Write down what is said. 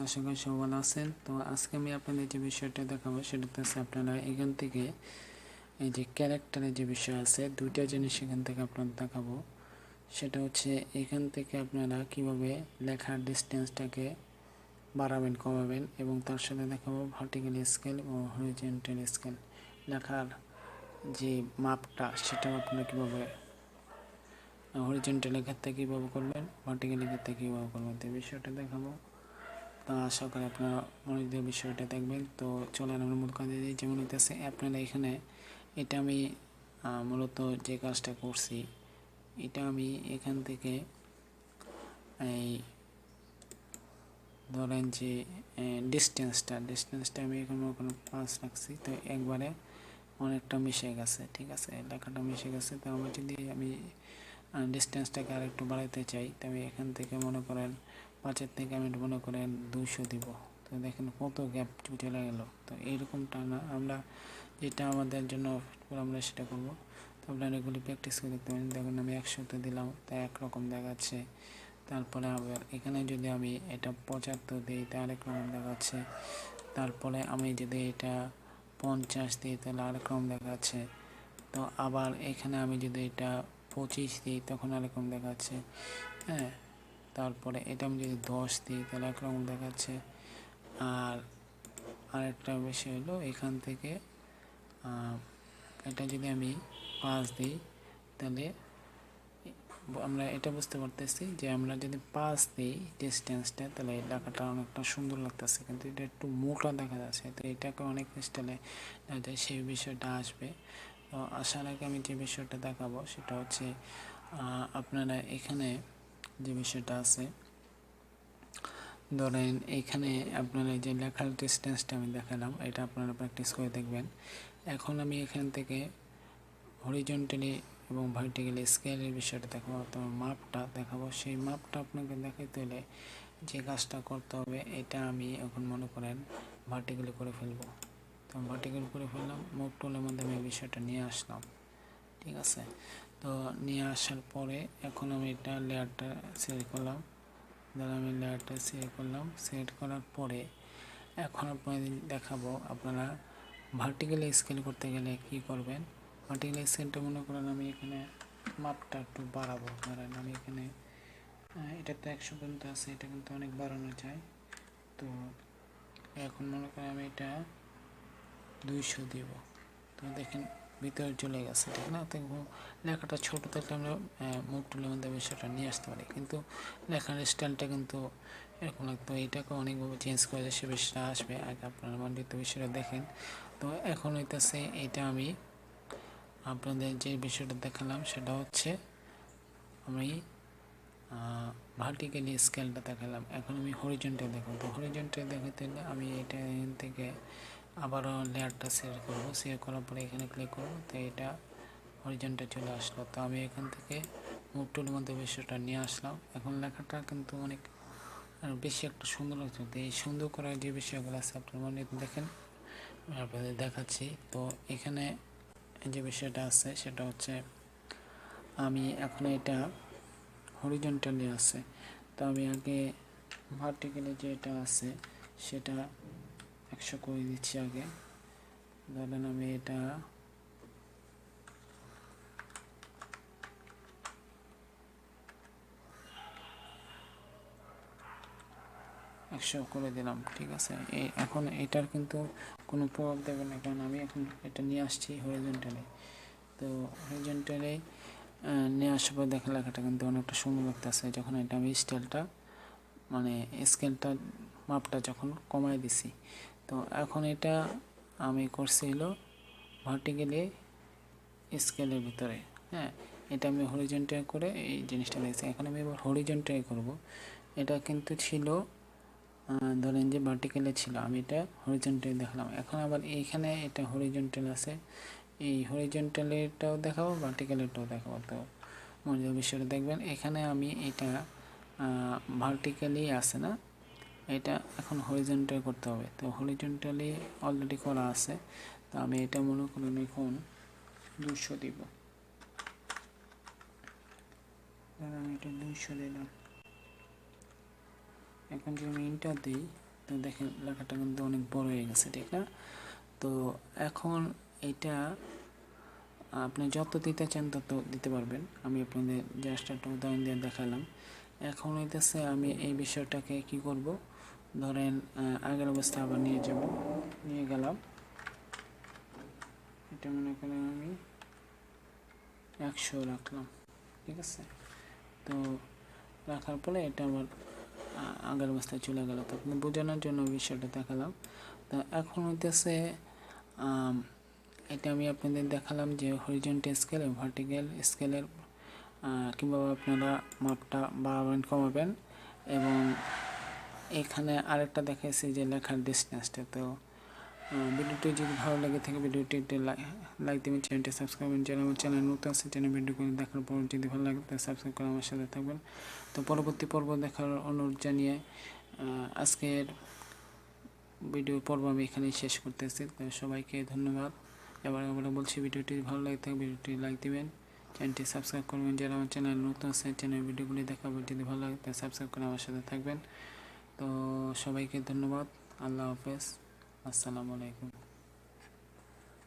আশা করি সবাই ভালো আছেন। তো আজকে আমি আপনাদের যে বিষয়টা দেখাবো সেটা হচ্ছে আপনারা এখান থেকে এই যে ক্যারেক্টারের যে বিষয় আছে দুইটা জিনিস এখান থেকে আপনাদের দেখাবো। সেটা হচ্ছে এখান থেকে আপনারা কিভাবে লেখার ডিস্টেন্সটাকে বাড়াবেন কমাবেন, এবং তার সাথে দেখাবো ভার্টিক্যাল স্কেল ও হরিজন্টাল স্কেল লেখার যে মাপটা সেটাও আপনারা কীভাবে হরিজন্টাল ক্ষেত্রে কীভাবে করবেন, ভার্টিক্যাল ক্ষেত্রে কীভাবে করবেন এই বিষয়টা দেখাবো। তো আশা করি আপনারা মনোযোগ দিয়ে বিষয়টা দেখবেন। তো চলেন আমরা মূল কাজে দিই। যেমন হইতেছে আপনারা এখানে এটা আমি মূলত যে কাজটা করছি এটা আমি এখান থেকে এই ধরেন যে ডিস্টেন্সটা আমি এখানে 5 রাখছি। তো একবারে অনেকটা মিশে গেছে, ঠিক আছে, লেখাটা মিশে গেছে। তো আমি যদি ডিস্টেন্সটাকে আর একটু বাড়াইতে চাই তো আমি এখান থেকে মনে করেন 5 থেকে আমি মনে করেন 200 দিব। তো দেখেন কত গ্যাপ চলে গেল। তো এইরকমটা না, আমরা যেটা আমাদের জন্য আমরা সেটা করব। তো আপনারা এগুলি প্র্যাকটিস করে দেখতে পারেন। দেখুন আমি 100তে দিলাম তাই একরকম দেখাচ্ছে। তারপরে আবার এখানে যদি আমি এটা 75 দিই তা আরেক রকম দেখাচ্ছে। তারপরে আমি যদি এটা 50 দিই তাহলে আরেক রকম দেখাচ্ছে। তো আবার এখানে আমি যদি এটা 25 দিই তখন আরেকরকম দেখাচ্ছে। হ্যাঁ, তারপরে এটা আমি যদি 10 দিই তাহলে একরকম দেখাচ্ছে। আর আরেকটা বিষয় হলো এখান থেকে এটা যদি আমি 5 দিই তাহলে আমরা এটা বুঝতে পারতেছি যে আমরা যদি 5 দিই ডিস্টেন্সটা তাহলে এই লেখাটা অনেকটা সুন্দর লাগতেছে, কিন্তু এটা একটু মোটা দেখা যাচ্ছে। তো এটাকে অনেক স্টাইলে সেই বিষয়টা আসবে। তো আসার আগে আমি যে বিষয়টা দেখাবো সেটা হচ্ছে আপনারা এখানে যে বিষয়টা আছে ধরেন এখানে আপনারা যে লেখার ডিস্টেন্সটা আমি দেখালাম এটা আপনারা প্র্যাকটিস করে দেখবেন। এখন আমি এখান থেকে হরিজন্টালি এবং ভার্টিক্যালি স্কেলের বিষয়টা দেখাবো, অথবা মাপটা দেখাবো। সেই মাপটা আপনাকে দেখাইতে হলে যে কাজটা করতে হবে এটা আমি এখন মনে করেন ভার্টিক্যালি করে ফেলবো। তো ভার্টিক্যাল করে ফেললাম, মুভ টুলের মাধ্যমে এই বিষয়টা নিয়ে আসলাম, ঠিক আছে। তো নিয়ে আসার পরে এখন আমি এটা লেয়ারটা সিলেক্ট করলাম, ধরো আমি লেয়ারটা সিলেক্ট করলাম। সিলেক্ট করার পরে এখন আপনাদের দেখাবো আপনারা ভার্টিক্যালি স্কেল করতে গেলে কি করবেন। ভার্টিক্যাল স্কেলটা মনে করেন আমি এখানে মাপটা একটু বাড়াবো। ধরেন আমি এখানে এটা তো 100 পর্যন্ত আছে, এটা কিন্তু অনেক বাড়ানো যায়। তো এখন মনে করেন আমি এটা 200 দিব। তো দেখেন ভিতরে চলে গেছে, ঠিক না। তো লেখাটা ছোটো থাকলে আমরা মুভ টুলের মধ্যে বিষয়টা নিয়ে আসতে পারি, কিন্তু লেখার স্টাইলটা কিন্তু এরকম লাগতো। এটাকে অনেকভাবে চেঞ্জ করে সে বিষয়টা আসবে, আগে আপনারা মন্ডিত বিষয়টা দেখেন। তো এখন হইতেছে এটা আমি আপনাদের যে বিষয়টা দেখালাম সেটা হচ্ছে আমি ভার্টিক্যালি স্কেলটা দেখালাম। এখন আমি হরিজন্টাল দেখাবো। তো হরিজন্টাল দেখাতে হলে আমি এটা এখান থেকে আবারও লেয়ারটা শেয়ার করবো। শেয়ার করার পরে এখানে ক্লিক করবো, তো এটা হরিজন্টাল চলে আসলো। তো আমি এখান থেকে মুভ টুলের মধ্যে বিষয়টা নিয়ে আসলাম। এখন লেখাটা কিন্তু অনেক বেশি একটা সুন্দর লাগছে। তো এই সুন্দর করার যে বিষয়গুলো আছে আপনার মনে দেখেন আপনাদের দেখাচ্ছি। তো এখানে যে বিষয়টা আছে সেটা হচ্ছে আমি এখন এটা হরিজন্টালি আছে। তো আমি আগে ভার্টিক্যালি যেটা আছে সেটা 100 করে দিচ্ছি আগে। ধরেন আমি এটা 100 করে দিলাম, ঠিক আছে। এখন এটার কিন্তু কোনো প্রভাব দেবে না, কারণ আমি এখন এটা নিয়ে আসছি হরিজন্টালি। তো হরিজন্টালি নিয়ে আসার পর দেখা লেখাটা কিন্তু অনেকটা সুন্দর লাগতেছে। যখন এটা আমি স্টাইলটা মানে স্কেলটা মাপটা যখন কমাই দিছি, তো এখন এটা আমি করছি হলো ভার্টিক্যালি স্কেলের ভিতরে। হ্যাঁ, এটা আমি হরিজন্টাল করে এই জিনিসটা দিয়েছি। এখন আমি এবার হরিজন্টাল করব। এটা কিন্তু ছিল ধরেন যে ভার্টিক্যালে ছিল, আমি এটা হরিজন্টাল দেখালাম। এখন আবার এইখানে এটা হরিজন্টাল আছে, এই হরিজন্টালেরটাও দেখাবো ভার্টিক্যালেরটাও দেখাবো। তো মনে বিষয়টা দেখবেন এখানে আমি এটা ভার্টিক্যালি আছে না, এটা এখন হরিজন্টাল করতে হবে। তো হরিজন্টালি অলরেডি করা আছে। তো আমি এটা মনে করুন এখন 200 দিব। আমি এটা 200 দিলাম। এখন যদি আমি ইন্টার দিই তো দেখেন লেখাটা কিন্তু অনেক বড় হয়ে গেছে, ঠিক না? তো এখন এটা আপনি যত দিতে চান তত দিতে পারবেন। আমি আপনাদের জাস্ট একটা উদাহরণ দিয়ে দেখালাম। এখন হইতেছে আমি এই বিষয়টাকে কি করব, ধরেন আগের অবস্থায় আবার নিয়ে গেলাম। এটা মনে করেন আমি 100 রাখলাম, ঠিক আছে? তো রাখার পরে এটা আবার আগের অবস্থায় চলে গেল। তো আপনি বোঝানোর জন্য বিষয়টা দেখালাম। তো এখন হইতেছে এটা আমি আপনাদের দেখালাম যে হরিজন্টাল স্কেল এবং ভার্টিক্যাল স্কেলের কীভাবে আপনারা মাপটা বাড়াবেন কমাবেন। এবং এখানে আরেকটা দেখাইছি যে লেখার ডিস্টেন্সটা। তো ভিডিওটি যদি ভালো লাগে থাকে ভিডিওটি লাইক দেবেন, চ্যানেলটি সাবস্ক্রাইব করবেন। যারা আমার চ্যানেল নতুন আছে চ্যানেল ভিডিওগুলো দেখার পর যদি ভালো লাগে তাহলে সাবস্ক্রাইব করে আমার সাথে থাকবেন। তো পরবর্তী পর্ব দেখার অনুরোধ জানিয়ে আজকের ভিডিও পর্ব আমি এখানেই শেষ করতেছি। তো সবাইকে ধন্যবাদ। এবার বলছি ভিডিওটি ভালো লাগে থাকে ভিডিওটি লাইক দিবেন, চ্যানেলটি সাবস্ক্রাইব করবেন। যারা আমার চ্যানেল নতুন আছে চ্যানেল ভিডিওগুলি দেখাবো, যদি ভালো লাগে তাহলে সাবস্ক্রাইব করে আমার সাথে থাকবেন। তো সবাইকে ধন্যবাদ। আল্লাহ হাফেজ। আসসালামু আলাইকুম।